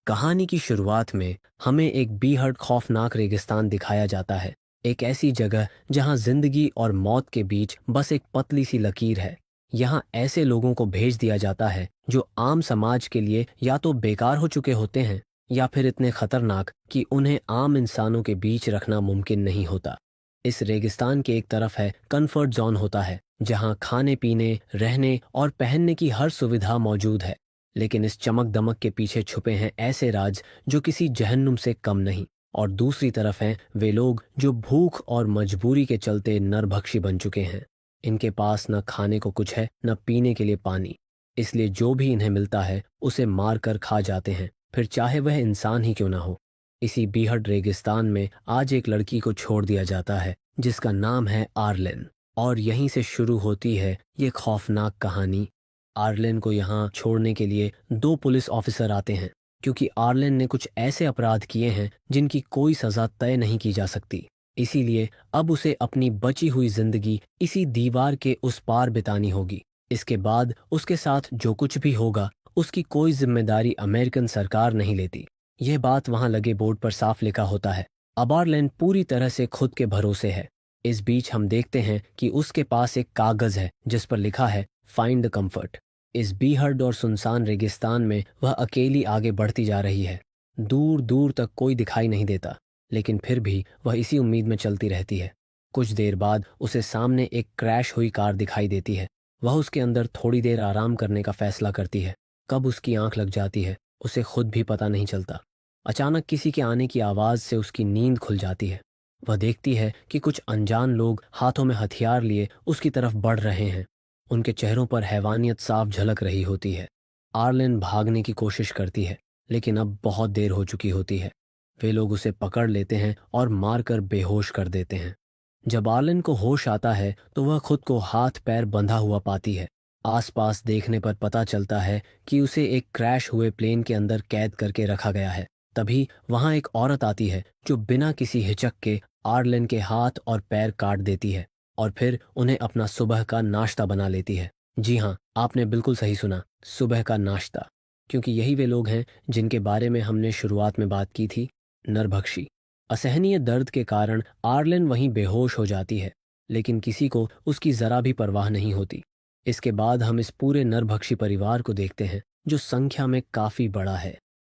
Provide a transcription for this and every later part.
कहानी की शुरुआत में हमें एक बेहद खौफनाक रेगिस्तान दिखाया जाता है। एक ऐसी जगह जहां जिंदगी और मौत के बीच बस एक पतली सी लकीर है। यहां ऐसे लोगों को भेज दिया जाता है जो आम समाज के लिए या तो बेकार हो चुके होते हैं या फिर इतने खतरनाक कि उन्हें आम इंसानों के बीच रखना मुमकिन नहीं होता। इस रेगिस्तान के एक तरफ है कंफर्ट जोन होता है, जहां खाने पीने, रहने और पहनने की हर सुविधा मौजूद है। लेकिन इस चमक दमक के पीछे छुपे हैं ऐसे राज जो किसी जहन्नुम से कम नहीं। और दूसरी तरफ हैं वे लोग जो भूख और मजबूरी के चलते नरभक्षी बन चुके हैं। इनके पास न खाने को कुछ है, न पीने के लिए पानी। इसलिए जो भी इन्हें मिलता है उसे मार कर खा जाते हैं, फिर चाहे वह इंसान ही क्यों ना हो। इसी बीहड़ रेगिस्तान में आज एक लड़की को छोड़ दिया जाता है जिसका नाम है आर्लेन। और यहीं से शुरू होती है ये खौफनाक कहानी। आर्लेन को यहाँ छोड़ने के लिए दो पुलिस ऑफिसर आते हैं, क्योंकि आर्लेन ने कुछ ऐसे अपराध किए हैं जिनकी कोई सजा तय नहीं की जा सकती। इसीलिए अब उसे अपनी बची हुई जिंदगी इसी दीवार के उस पार बितानी होगी। इसके बाद उसके साथ जो कुछ भी होगा उसकी कोई जिम्मेदारी अमेरिकन सरकार नहीं लेती। यह बात वहां लगे बोर्ड पर साफ लिखा होता है। अब आर्लेन पूरी तरह से खुद के भरोसे है। इस बीच हम देखते हैं कि उसके पास एक कागज है जिस पर लिखा है फाइंड द कंफर्ट। इस बीहड़ और सुनसान रेगिस्तान में वह अकेली आगे बढ़ती जा रही है। दूर दूर तक कोई दिखाई नहीं देता, लेकिन फिर भी वह इसी उम्मीद में चलती रहती है। कुछ देर बाद उसे सामने एक क्रैश हुई कार दिखाई देती है। वह उसके अंदर थोड़ी देर आराम करने का फैसला करती है। कब उसकी आंख लग जाती है उसे खुद भी पता नहीं चलता। अचानक किसी के आने की आवाज़ से उसकी नींद खुल जाती है। वह देखती है कि कुछ अनजान लोग हाथों में हथियार लिए उसकी तरफ बढ़ रहे हैं। उनके चेहरों पर हैवानियत साफ झलक रही होती है। आर्लेन भागने की कोशिश करती है, लेकिन अब बहुत देर हो चुकी होती है। वे लोग उसे पकड़ लेते हैं और मारकर बेहोश कर देते हैं। जब आर्लेन को होश आता है तो वह खुद को हाथ पैर बंधा हुआ पाती है। आसपास देखने पर पता चलता है कि उसे एक क्रैश हुए प्लेन के अंदर कैद करके रखा गया है। तभी वहां एक औरत आती है जो बिना किसी हिचक के आर्लेन के हाथ और पैर काट देती है और फिर उन्हें अपना सुबह का नाश्ता बना लेती है। जी हाँ, आपने बिल्कुल सही सुना, सुबह का नाश्ता। क्योंकि यही वे लोग हैं जिनके बारे में हमने शुरुआत में बात की थी, नरभक्षी। असहनीय दर्द के कारण आर्लेन वहीं बेहोश हो जाती है, लेकिन किसी को उसकी जरा भी परवाह नहीं होती। इसके बाद हम इस पूरे नरभक्षी परिवार को देखते हैं जो संख्या में काफी बड़ा है।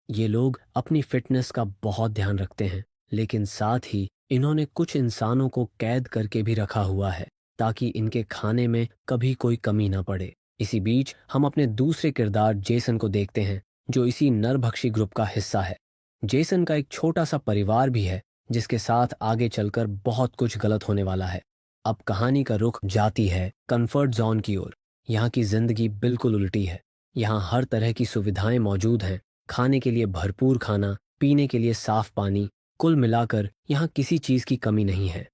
ये लोग अपनी फिटनेस का बहुत ध्यान रखते हैं, लेकिन साथ ही इन्होंने कुछ इंसानों को कैद करके भी रखा हुआ है ताकि इनके खाने में कभी कोई कमी ना पड़े। इसी बीच हम अपने दूसरे किरदार जेसन को देखते हैं जो इसी नरभक्षी ग्रुप का हिस्सा है। जेसन का एक छोटा सा परिवार भी है जिसके साथ आगे चलकर बहुत कुछ गलत होने वाला है। अब कहानी का रुख जाती है कंफर्ट जोन की ओर। यहाँ की जिंदगी बिल्कुल उल्टी है। यहाँ हर तरह की सुविधाएं मौजूद हैं, खाने के लिए भरपूर खाना, पीने के लिए साफ पानी, कुल मिलाकर यहाँ किसी चीज की कमी नहीं है।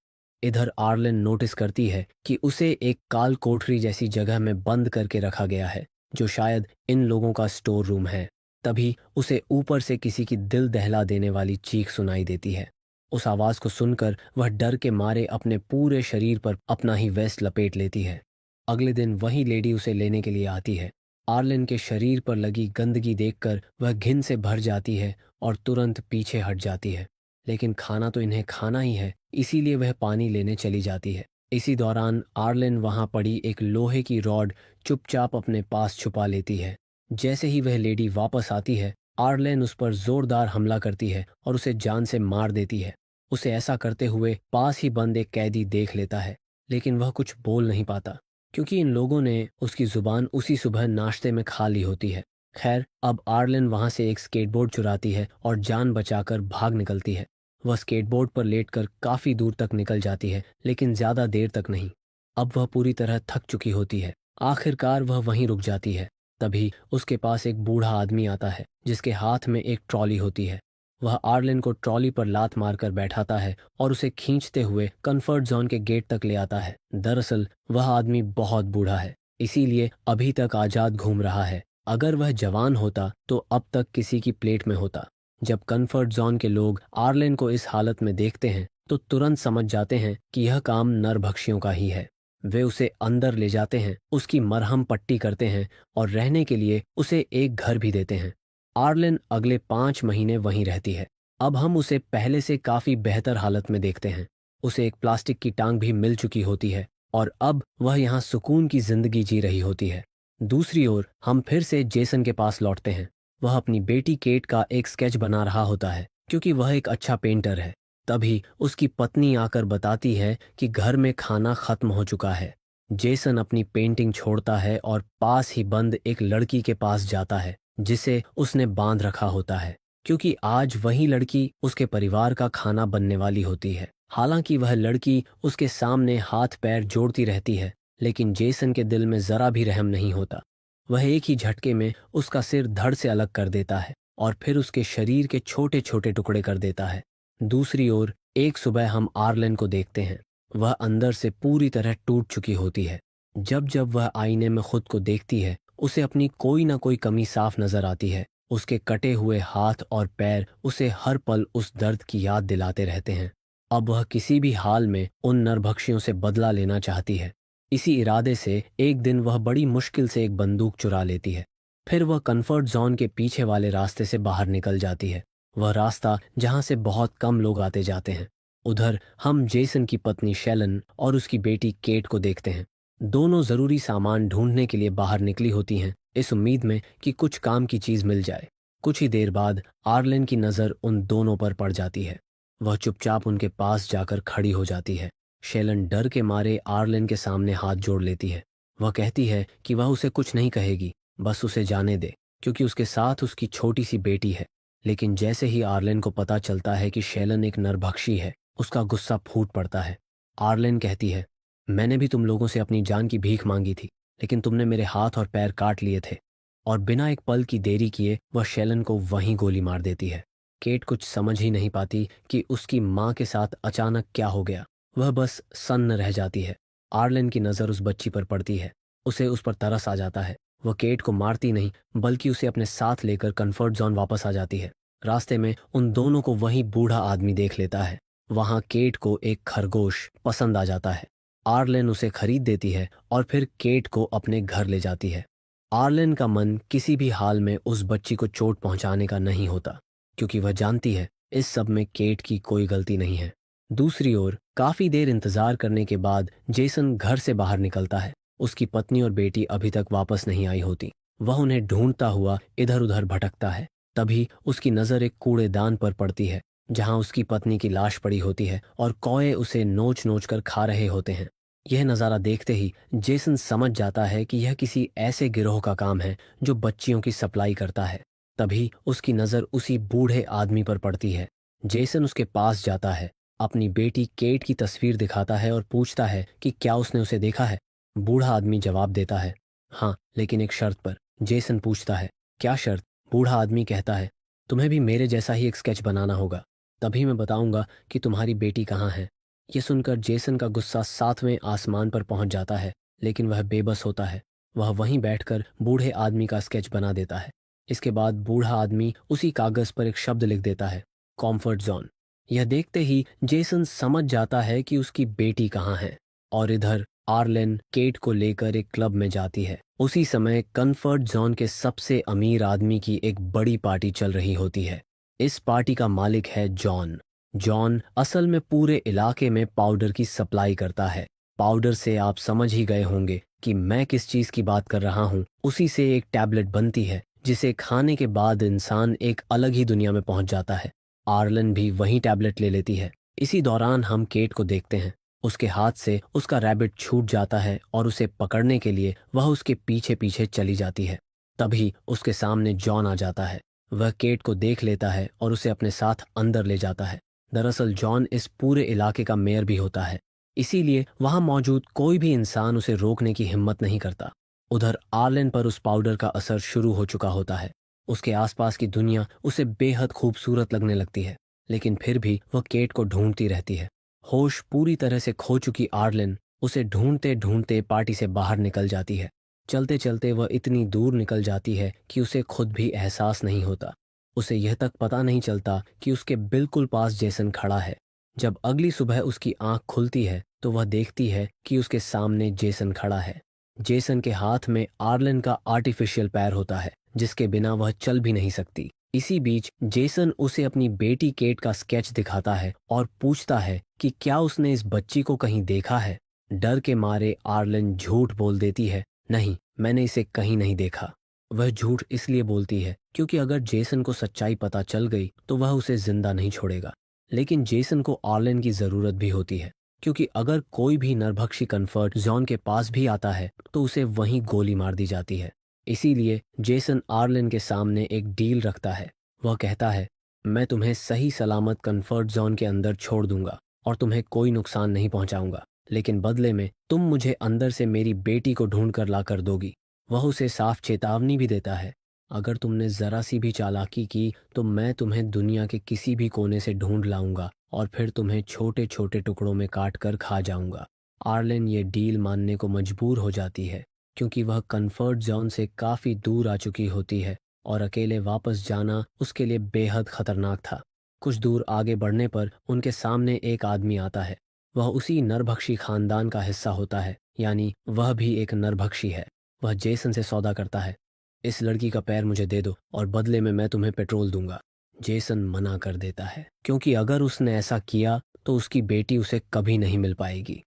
इधर आर्लेन नोटिस करती है कि उसे एक काल कोठरी जैसी जगह में बंद करके रखा गया है, जो शायद इन लोगों का स्टोर रूम है। तभी उसे ऊपर से किसी की दिल दहला देने वाली चीख सुनाई देती है। उस आवाज को सुनकर वह डर के मारे अपने पूरे शरीर पर अपना ही वेस्ट लपेट लेती है। अगले दिन वही लेडी उसे लेने के लिए आती है। आर्लेन के शरीर पर लगी गंदगी देखकर वह घिन से भर जाती है और तुरंत पीछे हट जाती है। लेकिन खाना तो इन्हें खाना ही है, इसीलिए वह पानी लेने चली जाती है। इसी दौरान आर्लेन वहां पड़ी एक लोहे की रॉड चुपचाप अपने पास छुपा लेती है। जैसे ही वह लेडी वापस आती है, आर्लेन उस पर जोरदार हमला करती है और उसे जान से मार देती है। उसे ऐसा करते हुए पास ही बंद एक कैदी देख लेता है, लेकिन वह कुछ बोल नहीं पाता, क्योंकि इन लोगों ने उसकी जुबान उसी सुबह नाश्ते में खा ली होती है। खैर, अब आर्लेन वहां से एक स्केटबोर्ड चुराती है और जान बचाकर भाग निकलती है। वह स्केटबोर्ड पर लेटकर काफी दूर तक निकल जाती है, लेकिन ज्यादा देर तक नहीं। अब वह पूरी तरह थक चुकी होती है। आखिरकार वह वहीं रुक जाती है। तभी उसके पास एक बूढ़ा आदमी आता है जिसके हाथ में एक ट्रॉली होती है। वह आर्लेन को ट्रॉली पर लात मारकर बैठाता है और उसे खींचते हुए कंफर्ट जोन के गेट तक ले आता है। दरअसल वह आदमी बहुत बूढ़ा है, इसीलिए अभी तक आजाद घूम रहा है। अगर वह जवान होता तो अब तक किसी की प्लेट में होता। जब कंफर्ट जोन के लोग आर्लेन को इस हालत में देखते हैं तो तुरंत समझ जाते हैं कि यह काम नरभक्षियों का ही है। वे उसे अंदर ले जाते हैं, उसकी मरहम पट्टी करते हैं और रहने के लिए उसे एक घर भी देते हैं। आर्लिन अगले 5 महीने वहीं रहती है। अब हम उसे पहले से काफी बेहतर हालत में देखते हैं। उसे एक प्लास्टिक की टांग भी मिल चुकी होती है और अब वह यहाँ सुकून की जिंदगी जी रही होती है। दूसरी ओर हम फिर से जेसन के पास लौटते हैं। वह अपनी बेटी केट का एक स्केच बना रहा होता है क्योंकि वह एक अच्छा पेंटर है। तभी उसकी पत्नी आकर बताती है कि घर में खाना खत्म हो चुका है। जेसन अपनी पेंटिंग छोड़ता है और पास ही बंद एक लड़की के पास जाता है जिसे उसने बांध रखा होता है, क्योंकि आज वही लड़की उसके परिवार का खाना बनने वाली होती है। हालांकि वह लड़की उसके सामने हाथ पैर जोड़ती रहती है, लेकिन जेसन के दिल में जरा भी रहम नहीं होता। वह एक ही झटके में उसका सिर धड़ से अलग कर देता है और फिर उसके शरीर के छोटे छोटे टुकड़े कर देता है। दूसरी ओर एक सुबह हम आर्लेन को देखते हैं। वह अंदर से पूरी तरह टूट चुकी होती है। जब जब वह आईने में खुद को देखती है, उसे अपनी कोई ना कोई कमी साफ नजर आती है। उसके कटे हुए हाथ और पैर उसे हर पल उस दर्द की याद दिलाते रहते हैं। अब वह किसी भी हाल में उन नरभक्षियों से बदला लेना चाहती है। इसी इरादे से एक दिन वह बड़ी मुश्किल से एक बंदूक चुरा लेती है। फिर वह कंफर्ट जोन के पीछे वाले रास्ते से बाहर निकल जाती है, वह रास्ता जहां से बहुत कम लोग आते जाते हैं। उधर हम जेसन की पत्नी शेलन और उसकी बेटी केट को देखते हैं। दोनों जरूरी सामान ढूंढने के लिए बाहर निकली होती हैं, इस उम्मीद में कि कुछ काम की चीज मिल जाए। कुछ ही देर बाद आर्लेन की नज़र उन दोनों पर पड़ जाती है। वह चुपचाप उनके पास जाकर खड़ी हो जाती है। शेलन डर के मारे आर्लेन के सामने हाथ जोड़ लेती है। वह कहती है कि वह उसे कुछ नहीं कहेगी, बस उसे जाने दे, क्योंकि उसके साथ उसकी छोटी सी बेटी है। लेकिन जैसे ही आर्लेन को पता चलता है कि शेलन एक नरभक्षी है, उसका गुस्सा फूट पड़ता है। आर्लेन कहती है, मैंने भी तुम लोगों से अपनी जान की भीख मांगी थी, लेकिन तुमने मेरे हाथ और पैर काट लिए थे। और बिना एक पल की देरी किए वह शेलन को वहीं गोली मार देती है। केट कुछ समझ ही नहीं पाती कि उसकी माँ के साथ अचानक क्या हो गया। वह बस सन्न रह जाती है। आर्लेन की नज़र उस बच्ची पर पड़ती है। उसे उस पर तरस आ जाता है। वह केट को मारती नहीं, बल्कि उसे अपने साथ लेकर कंफर्ट जोन वापस आ जाती है। रास्ते में उन दोनों को वही बूढ़ा आदमी देख लेता है। वहां केट को एक खरगोश पसंद आ जाता है। आर्लेन उसे खरीद देती है और फिर केट को अपने घर ले जाती है। आर्लेन का मन किसी भी हाल में उस बच्ची को चोट पहुंचाने का नहीं होता, क्योंकि वह जानती है इस सब में केट की कोई गलती नहीं है। दूसरी ओर काफी देर इंतजार करने के बाद जेसन घर से बाहर निकलता है। उसकी पत्नी और बेटी अभी तक वापस नहीं आई होती। वह उन्हें ढूंढता हुआ इधर उधर भटकता है। तभी उसकी नज़र एक कूड़ेदान पर पड़ती है, जहां उसकी पत्नी की लाश पड़ी होती है और कौए उसे नोच नोच कर खा रहे होते हैं। यह नज़ारा देखते ही जेसन समझ जाता है कि यह किसी ऐसे गिरोह का काम है जो बच्चियों की सप्लाई करता है। तभी उसकी नज़र उसी बूढ़े आदमी पर पड़ती है। जेसन उसके पास जाता है, अपनी बेटी केट की तस्वीर दिखाता है और पूछता है कि क्या उसने उसे देखा है। बूढ़ा आदमी जवाब देता है, हाँ, लेकिन एक शर्त पर। जेसन पूछता है, क्या शर्त? बूढ़ा आदमी कहता है, तुम्हें भी मेरे जैसा ही एक स्केच बनाना होगा, तभी मैं बताऊंगा कि तुम्हारी बेटी कहाँ है। ये सुनकर जेसन का गुस्सा 7वें आसमान पर पहुंच जाता है, लेकिन वह बेबस होता है। वह वहीं बैठकर बूढ़े आदमी का स्केच बना देता है। इसके बाद बूढ़ा आदमी उसी कागज पर एक शब्द लिख देता है, कॉम्फर्ट जोन। यह देखते ही जेसन समझ जाता है कि उसकी बेटी कहाँ है। और इधर आर्लेन केट को लेकर एक क्लब में जाती है। उसी समय कंफर्ट जोन के सबसे अमीर आदमी की एक बड़ी पार्टी चल रही होती है। इस पार्टी का मालिक है जॉन। जॉन असल में पूरे इलाके में पाउडर की सप्लाई करता है। पाउडर से आप समझ ही गए होंगे कि मैं किस चीज की बात कर रहा हूँ। उसी से एक टैबलेट बनती है जिसे खाने के बाद इंसान एक अलग ही दुनिया में पहुंच जाता है। आर्लन भी वही टैबलेट ले लेती है। इसी दौरान हम केट को देखते हैं। उसके हाथ से उसका रैबिट छूट जाता है और उसे पकड़ने के लिए वह उसके पीछे पीछे चली जाती है। तभी उसके सामने जॉन आ जाता है। वह केट को देख लेता है और उसे अपने साथ अंदर ले जाता है। दरअसल जॉन इस पूरे इलाके का मेयर भी होता है, इसीलिए वहां मौजूद कोई भी इंसान उसे रोकने की हिम्मत नहीं करता। उधर आर्लेन पर उस पाउडर का असर शुरू हो चुका होता है। उसके आसपास की दुनिया उसे बेहद खूबसूरत लगने लगती है, लेकिन फिर भी वह केट को ढूंढती रहती है। होश पूरी तरह से खो चुकी आर्लेन उसे ढूंढते ढूंढते पार्टी से बाहर निकल जाती है। चलते चलते वह इतनी दूर निकल जाती है कि उसे खुद भी एहसास नहीं होता। उसे यह तक पता नहीं चलता कि उसके बिल्कुल पास जेसन खड़ा है। जब अगली सुबह उसकी आंख खुलती है तो वह देखती है कि उसके सामने जेसन खड़ा है। जेसन के हाथ में आर्लेन का आर्टिफिशियल पैर होता है, जिसके बिना वह चल भी नहीं सकती। इसी बीच जेसन उसे अपनी बेटी केट का स्केच दिखाता है और पूछता है कि क्या उसने इस बच्ची को कहीं देखा है। डर के मारे आर्लन झूठ बोल देती है, नहीं, मैंने इसे कहीं नहीं देखा। वह झूठ इसलिए बोलती है क्योंकि अगर जेसन को सच्चाई पता चल गई तो वह उसे जिंदा नहीं छोड़ेगा। लेकिन जेसन को आर्लन की ज़रूरत भी होती है, क्योंकि अगर कोई भी नरभक्षी कन्फर्ट जॉन के पास भी आता है तो उसे वहीं गोली मार दी जाती है। इसीलिए जेसन आर्लन के सामने एक डील रखता है। वह कहता है, मैं तुम्हें सही सलामत कन्फर्ट जोन के अंदर छोड़ दूंगा और तुम्हें कोई नुकसान नहीं पहुंचाऊंगा, लेकिन बदले में तुम मुझे अंदर से मेरी बेटी को ढूंढ कर ला कर दोगी। वह उसे साफ चेतावनी भी देता है, अगर तुमने ज़रा सी भी चालाकी की तो मैं तुम्हें दुनिया के किसी भी कोने से ढूंढ लाऊंगा और फिर तुम्हें छोटे छोटे टुकड़ों में काट कर खा जाऊंगा। आर्लेन ये डील मानने को मजबूर हो जाती है, क्योंकि वह कंफर्ट जोन से काफ़ी दूर आ चुकी होती है और अकेले वापस जाना उसके लिए बेहद खतरनाक था। कुछ दूर आगे बढ़ने पर उनके सामने एक आदमी आता है। वह उसी नरभक्षी खानदान का हिस्सा होता है, यानी वह भी एक नरभक्षी है। वह जेसन से सौदा करता है, इस लड़की का पैर मुझे दे दो और बदले में मैं तुम्हें पेट्रोल दूंगा। जेसन मना कर देता है, क्योंकि अगर उसने ऐसा किया तो उसकी बेटी उसे कभी नहीं मिल पाएगी।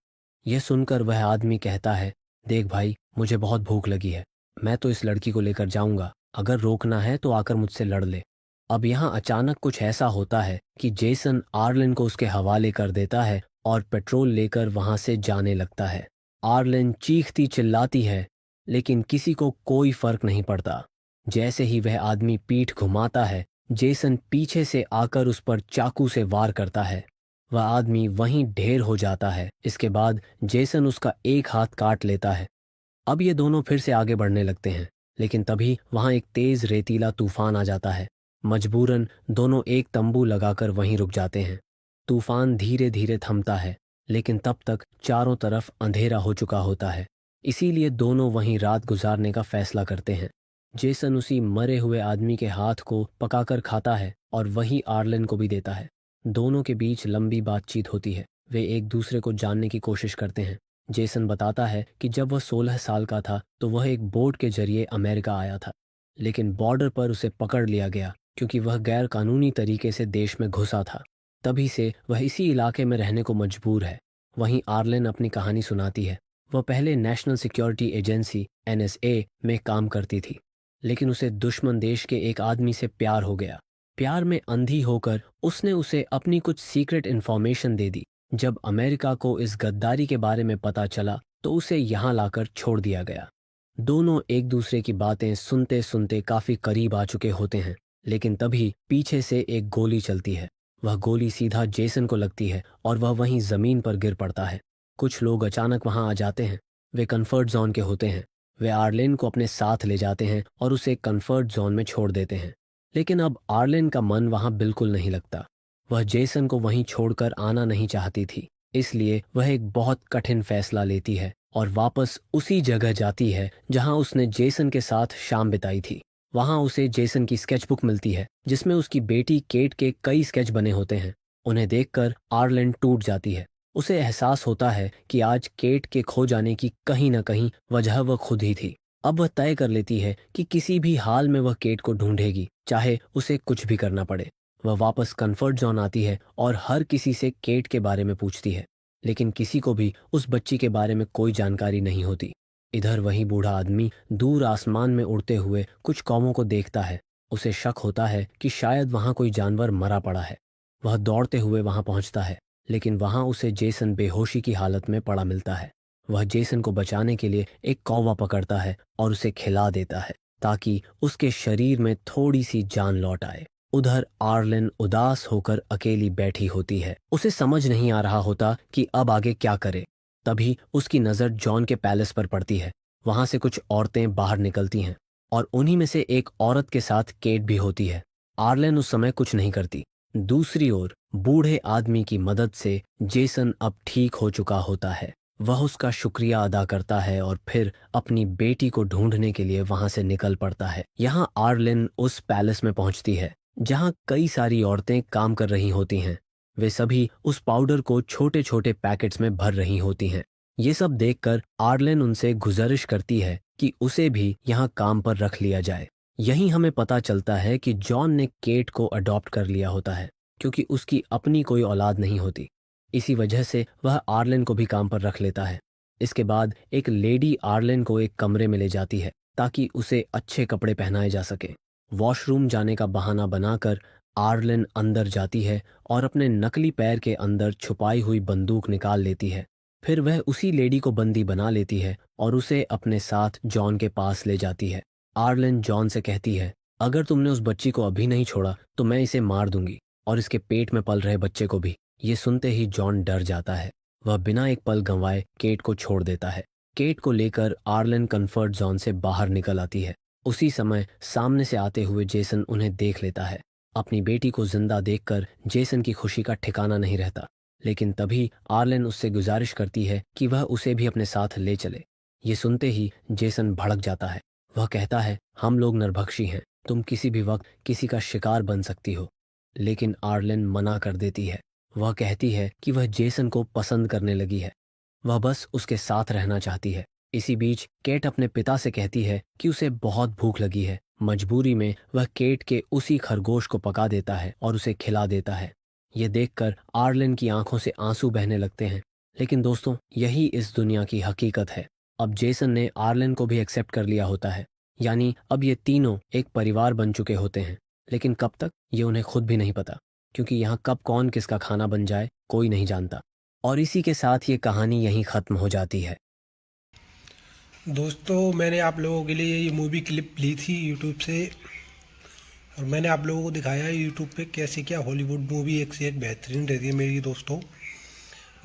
यह सुनकर वह आदमी कहता है, देख भाई, मुझे बहुत भूख लगी है, मैं तो इस लड़की को लेकर जाऊंगा, अगर रोकना है तो आकर मुझसे लड़ ले। अब यहाँ अचानक कुछ ऐसा होता है कि जेसन आर्लन को उसके हवाले कर देता है और पेट्रोल लेकर वहां से जाने लगता है। आर्लन चीखती चिल्लाती है, लेकिन किसी को कोई फर्क नहीं पड़ता। जैसे ही वह आदमी पीठ घुमाता है, जेसन पीछे से आकर उस पर चाकू से वार करता है। वह आदमी वहीं ढेर हो जाता है। इसके बाद जेसन उसका एक हाथ काट लेता है। अब ये दोनों फिर से आगे बढ़ने लगते हैं, लेकिन तभी वहां एक तेज रेतीला तूफान आ जाता है। मजबूरन दोनों एक तंबू लगाकर वहीं रुक जाते हैं। तूफान धीरे धीरे थमता है, लेकिन तब तक चारों तरफ अंधेरा हो चुका होता है। इसीलिए दोनों वहीं रात गुजारने का फैसला करते हैं। जेसन उसी मरे हुए आदमी के हाथ को पकाकर खाता है और वही आर्लन को भी देता है। दोनों के बीच लंबी बातचीत होती है। वे एक दूसरे को जानने की कोशिश करते हैं। जेसन बताता है कि जब वह 16 साल का था तो वह एक बोट के जरिए अमेरिका आया था, लेकिन बॉर्डर पर उसे पकड़ लिया गया क्योंकि वह गैर कानूनी तरीके से देश में घुसा था। तभी से वह इसी इलाके में रहने को मजबूर है। वहीं आर्लेन अपनी कहानी सुनाती है। वह पहले नेशनल सिक्योरिटी एजेंसी NSA में काम करती थी, लेकिन उसे दुश्मन देश के एक आदमी से प्यार हो गया। प्यार में अंधी होकर उसने उसे अपनी कुछ सीक्रेट इन्फॉर्मेशन दे दी। जब अमेरिका को इस गद्दारी के बारे में पता चला तो उसे यहाँ लाकर छोड़ दिया गया। दोनों एक दूसरे की बातें सुनते सुनते काफी करीब आ चुके होते हैं, लेकिन तभी पीछे से एक गोली चलती है। वह गोली सीधा जेसन को लगती है और वह वहीं जमीन पर गिर पड़ता है। कुछ लोग अचानक वहां आ जाते हैं। वे कंफर्ट जोन के होते हैं। वे आर्लेन को अपने साथ ले जाते हैं और उसे कंफर्ट जोन में छोड़ देते हैं। लेकिन अब आर्लेन का मन वहां बिल्कुल नहीं लगता। वह जेसन को वहीं छोड़कर आना नहीं चाहती थी। इसलिए वह एक बहुत कठिन फैसला लेती है और वापस उसी जगह जाती है जहां उसने जेसन के साथ शाम बिताई थी। वहां उसे जेसन की स्केचबुक मिलती है, जिसमें उसकी बेटी केट के कई स्केच बने होते हैं। उन्हें देखकर आर्लेन टूट जाती है। उसे एहसास होता है कि आज केट के खो जाने की कहीं न कहीं वजह वह खुद ही थी। अब वह तय कर लेती है कि किसी भी हाल में वह केट को ढूंढेगी, चाहे उसे कुछ भी करना पड़े। वह वापस कंफर्ट जोन आती है और हर किसी से केट के बारे में पूछती है, लेकिन किसी को भी उस बच्ची के बारे में कोई जानकारी नहीं होती। इधर वही बूढ़ा आदमी दूर आसमान में उड़ते हुए कुछ कौमों को देखता है। उसे शक होता है कि शायद वहां कोई जानवर मरा पड़ा है। वह दौड़ते हुए वहां पहुंचता है, लेकिन वहां उसे जेसन बेहोशी की हालत में पड़ा मिलता है। वह जेसन को बचाने के लिए एक कौवा पकड़ता है और उसे खिला देता है, ताकि उसके शरीर में थोड़ी सी जान लौट आए। उधर आर्लेन उदास होकर अकेली बैठी होती है। उसे समझ नहीं आ रहा होता कि अब आगे क्या करे। तभी उसकी नज़र जॉन के पैलेस पर पड़ती है। वहां से कुछ औरतें बाहर निकलती हैं और उन्हीं में से एक औरत के साथ केट भी होती है। आर्लेन उस समय कुछ नहीं करती। दूसरी ओर बूढ़े आदमी की मदद से जेसन अब ठीक हो चुका होता है। वह उसका शुक्रिया अदा करता है और फिर अपनी बेटी को ढूंढने के लिए वहां से निकल पड़ता है। यहाँ आर्लेन उस पैलेस में पहुंचती है जहां कई सारी औरतें काम कर रही होती हैं। वे सभी उस पाउडर को छोटे छोटे पैकेट्स में भर रही होती हैं। ये सब देखकर आर्लेन उनसे गुजारिश करती है कि उसे भी यहाँ काम पर रख लिया जाए। यहीं हमें पता चलता है कि जॉन ने केट को अडॉप्ट कर लिया होता है क्योंकि उसकी अपनी कोई औलाद नहीं होती। इसी वजह से वह आर्लेन को भी काम पर रख लेता है। इसके बाद एक लेडी आर्लेन को एक कमरे में ले जाती है ताकि उसे अच्छे कपड़े पहनाए जा सके। वॉशरूम जाने का बहाना बनाकर आर्लेन अंदर जाती है और अपने नकली पैर के अंदर छुपाई हुई बंदूक निकाल लेती है। फिर वह उसी लेडी को बंदी बना लेती है और उसे अपने साथ जॉन के पास ले जाती है। आर्लेन जॉन से कहती है, अगर तुमने उस बच्ची को अभी नहीं छोड़ा तो मैं इसे मार दूंगी और इसके पेट में पल रहे बच्चे को भी। ये सुनते ही जॉन डर जाता है। वह बिना एक पल गंवाए केट को छोड़ देता है। केट को लेकर आर्लेन कंफर्ट जोन से बाहर निकल आती है। उसी समय सामने से आते हुए जेसन उन्हें देख लेता है। अपनी बेटी को जिंदा देखकर जेसन की खुशी का ठिकाना नहीं रहता, लेकिन तभी आर्लेन उससे गुजारिश करती है कि वह उसे भी अपने साथ ले चले। ये सुनते ही जेसन भड़क जाता है। वह कहता है, हम लोग नरभक्षी हैं, तुम किसी भी वक्त किसी का शिकार बन सकती हो। लेकिन आर्लेन मना कर देती है। वह कहती है कि वह जेसन को पसंद करने लगी है, वह बस उसके साथ रहना चाहती है। इसी बीच केट अपने पिता से कहती है कि उसे बहुत भूख लगी है। मजबूरी में वह केट के उसी खरगोश को पका देता है और उसे खिला देता है। ये देखकर आर्लेन की आंखों से आंसू बहने लगते हैं। लेकिन दोस्तों, यही इस दुनिया की हकीकत है। अब जेसन ने आर्लेन को भी एक्सेप्ट कर लिया होता है, यानी अब ये तीनों एक परिवार बन चुके होते हैं। लेकिन कब तक, ये उन्हें खुद भी नहीं पता, क्योंकि यहाँ कब कौन किसका खाना बन जाए कोई नहीं जानता। और इसी के साथ ये कहानी यहीं ख़त्म हो जाती है। दोस्तों, मैंने आप लोगों के लिए ये मूवी क्लिप ली थी यूट्यूब से, और मैंने आप लोगों को दिखाया है यूट्यूब पे कैसे क्या हॉलीवुड मूवी एक से एक बेहतरीन रहती है मेरी दोस्तों।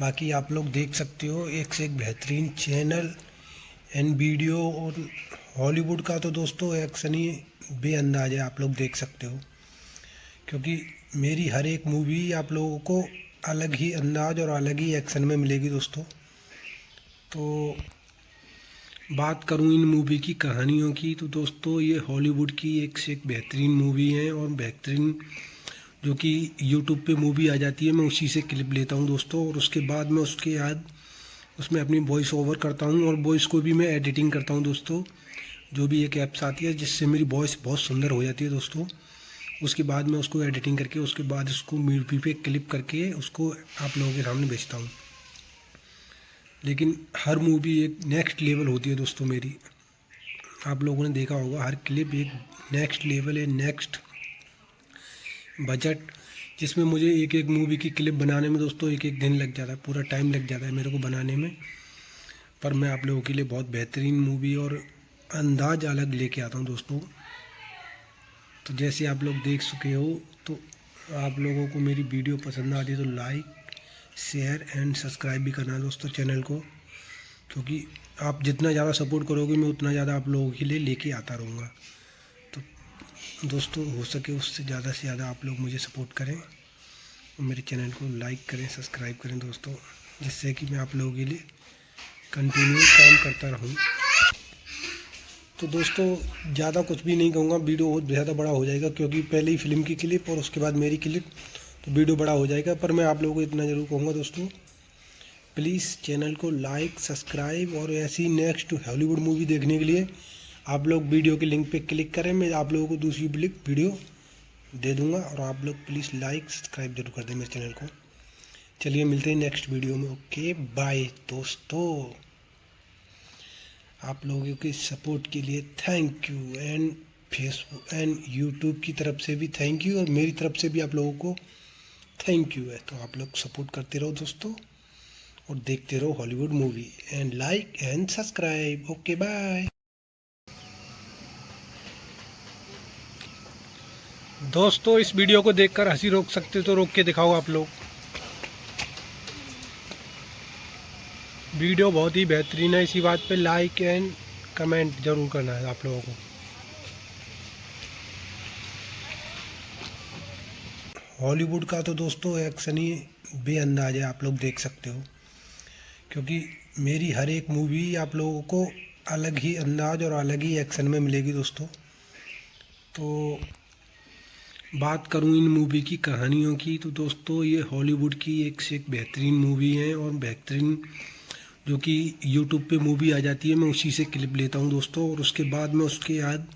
बाकी आप लोग देख सकते हो, एक से एक बेहतरीन चैनल एंड वीडियो। और हॉलीवुड का तो दोस्तों एक्शन ही बेअंदाज है, आप लोग देख सकते हो, क्योंकि मेरी हर एक मूवी आप लोगों को अलग ही अंदाज और अलग ही एक्शन में मिलेगी दोस्तों। तो बात करूं इन मूवी की कहानियों की, तो दोस्तों ये हॉलीवुड की एक से एक बेहतरीन मूवी है, और बेहतरीन जो कि यूट्यूब पे मूवी आ जाती है, मैं उसी से क्लिप लेता हूं दोस्तों, और उसके बाद मैं उसके बाद उसमें अपनी वॉइस ओवर करता हूं, और वॉइस को भी मैं एडिटिंग करता हूं दोस्तों। जो भी एक ऐप्स आती है जिससे मेरी वॉइस बहुत सुंदर हो जाती है दोस्तों। उसके बाद मैं उसको एडिटिंग करके उसके बाद उसको मूवी पे क्लिप करके उसको आप लोगों के सामने भेजता हूँ। लेकिन हर मूवी एक नेक्स्ट लेवल होती है दोस्तों मेरी। आप लोगों ने देखा होगा, हर क्लिप एक नेक्स्ट लेवल है, नेक्स्ट बजट, जिसमें मुझे एक एक मूवी की क्लिप बनाने में दोस्तों एक एक दिन लग जाता है, पूरा टाइम लग जाता है मेरे को बनाने में। पर मैं आप लोगों के लिए बहुत बेहतरीन मूवी और अंदाज अलग लेके आता हूँ दोस्तों। तो जैसे आप लोग देख चुके हो, तो आप लोगों को मेरी वीडियो पसंद आती है तो लाइक शेयर एंड सब्सक्राइब भी करना दोस्तों चैनल को, क्योंकि आप जितना ज़्यादा सपोर्ट करोगे मैं उतना ज़्यादा आप लोगों के लिए लेके आता रहूँगा। तो दोस्तों, हो सके उससे ज़्यादा से ज़्यादा आप लोग मुझे सपोर्ट करें और मेरे चैनल को लाइक करें, सब्सक्राइब करें दोस्तों, जिससे कि मैं आप लोगों के लिए कंटिन्यू काम करता रहूँ। तो दोस्तों, ज़्यादा कुछ भी नहीं कहूँगा, वीडियो बहुत ज़्यादा बड़ा हो जाएगा, क्योंकि पहले ही फिल्म की क्लिप और उसके बाद मेरी क्लिप, तो वीडियो बड़ा हो जाएगा। पर मैं आप लोगों को इतना ज़रूर कहूँगा दोस्तों, प्लीज़ चैनल को लाइक सब्सक्राइब, और ऐसी नेक्स्ट हॉलीवुड मूवी देखने के लिए आप लोग वीडियो के लिंक पे क्लिक करें, मैं आप लोगों को दूसरी वीडियो दे दूँगा, और आप लोग प्लीज़ लाइक सब्सक्राइब जरूर कर दें मेरे चैनल को। चलिए मिलते हैं नेक्स्ट वीडियो में। ओके बाय दोस्तों, आप लोगों के सपोर्ट के लिए thank you, and Facebook and YouTube की तरफ से भी थैंक यू, और मेरी तरफ से भी आप लोगों को थैंक यू है। तो आप लोग सपोर्ट करते रहो दोस्तों, और देखते रहो Hollywood movie, and like and subscribe. Okay bye दोस्तों। इस वीडियो को देखकर हंसी रोक सकते तो रोक के दिखाओ आप लोग। वीडियो बहुत ही बेहतरीन है, इसी बात पे लाइक एंड कमेंट जरूर करना है आप लोगों को। हॉलीवुड का तो दोस्तों एक्शन ही बेअंदाज है, आप लोग देख सकते हो, क्योंकि मेरी हर एक मूवी आप लोगों को अलग ही अंदाज और अलग ही एक्शन में मिलेगी दोस्तों। तो बात करूं इन मूवी की कहानियों की, तो दोस्तों ये हॉलीवुड की एक से एक बेहतरीन मूवी है, और बेहतरीन जो कि यूट्यूब पे मूवी आ जाती है, मैं उसी से क्लिप लेता हूं दोस्तों, और उसके बाद मैं उसके बाद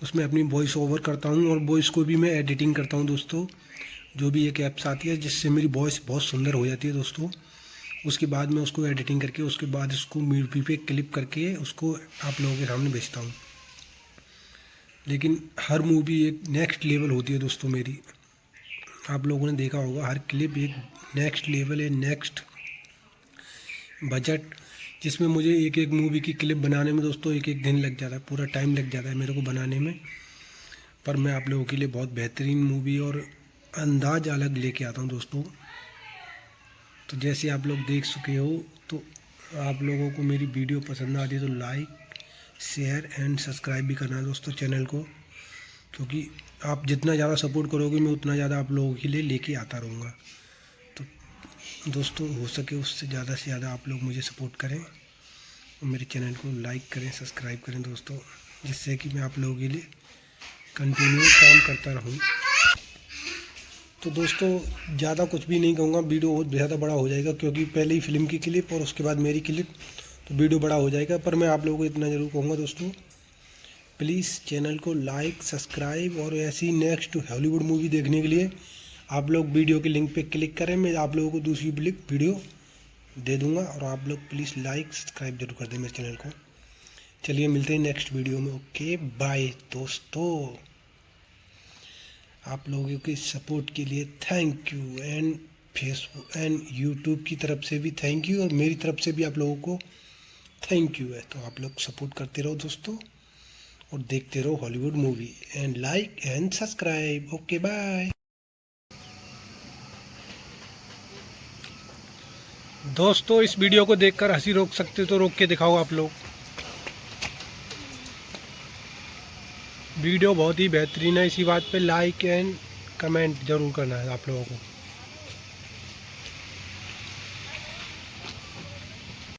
उसमें अपनी वॉइस ओवर करता हूँ और वॉइस को भी मैं एडिटिंग करता हूँ दोस्तों। जो भी एक ऐप्स आती है जिससे मेरी वॉइस बहुत सुंदर हो जाती है दोस्तों। उसके बाद मैं उसको एडिटिंग करके उसके बाद उसको मूवी पे क्लिप करके उसको आप लोगों के सामने भेजता हूँ। लेकिन हर मूवी एक नेक्स्ट लेवल होती है दोस्तों मेरी। आप लोगों ने देखा होगा हर क्लिप एक नेक्स्ट लेवल है, नेक्स्ट बजट, जिसमें मुझे एक एक मूवी की क्लिप बनाने में दोस्तों एक एक दिन लग जाता है, पूरा टाइम लग जाता है मेरे को बनाने में। पर मैं आप लोगों के लिए बहुत बेहतरीन मूवी और अंदाज अलग लेके आता हूँ दोस्तों। तो जैसे आप लोग देख चुके हो, तो आप लोगों को मेरी वीडियो पसंद आती है तो लाइक शेयर एंड सब्सक्राइब भी करना है दोस्तों चैनल को, क्योंकि आप जितना ज़्यादा सपोर्ट करोगे मैं उतना ज़्यादा आप लोगों के लिए लेके आता रहूँगा। तो दोस्तों हो सके उससे ज़्यादा से ज़्यादा आप लोग मुझे सपोर्ट करें और मेरे चैनल को लाइक करें, सब्सक्राइब करें दोस्तों, जिससे कि मैं आप लोगों के लिए कंटिन्यू काम करता रहूँ। तो दोस्तों ज़्यादा कुछ भी नहीं कहूँगा, वीडियो बहुत ज़्यादा बड़ा हो जाएगा, क्योंकि पहले ही फिल्म की क्लिप और उसके बाद मेरी क्लिप, तो वीडियो बड़ा हो जाएगा। पर मैं आप लोगों को इतना ज़रूर कहूँगा दोस्तों, प्लीज़ चैनल को लाइक सब्सक्राइब, और ऐसी नेक्स्ट हॉलीवुड मूवी देखने के लिए आप लोग वीडियो के लिंक पे क्लिक करें। मैं आप लोगों को दूसरी वीडियो दे दूँगा, और आप लोग प्लीज़ लाइक सब्सक्राइब जरूर कर दें मेरे चैनल को। चलिए मिलते हैं नेक्स्ट वीडियो में। ओके बाय दोस्तों। आप लोगों की सपोर्ट के लिए thank you, and Facebook and YouTube की तरफ से भी थैंक यू, और मेरी तरफ से भी आप लोगों को थैंक यू है। तो आप लोग सपोर्ट करते रहो दोस्तों, और देखते रहो Hollywood movie, and like and subscribe. Okay bye दोस्तों। इस वीडियो को देखकर हंसी रोक सकते तो रोक के दिखाओ आप लोग। वीडियो बहुत ही बेहतरीन है, इसी बात पे लाइक एंड कमेंट ज़रूर करना है आप लोगों को।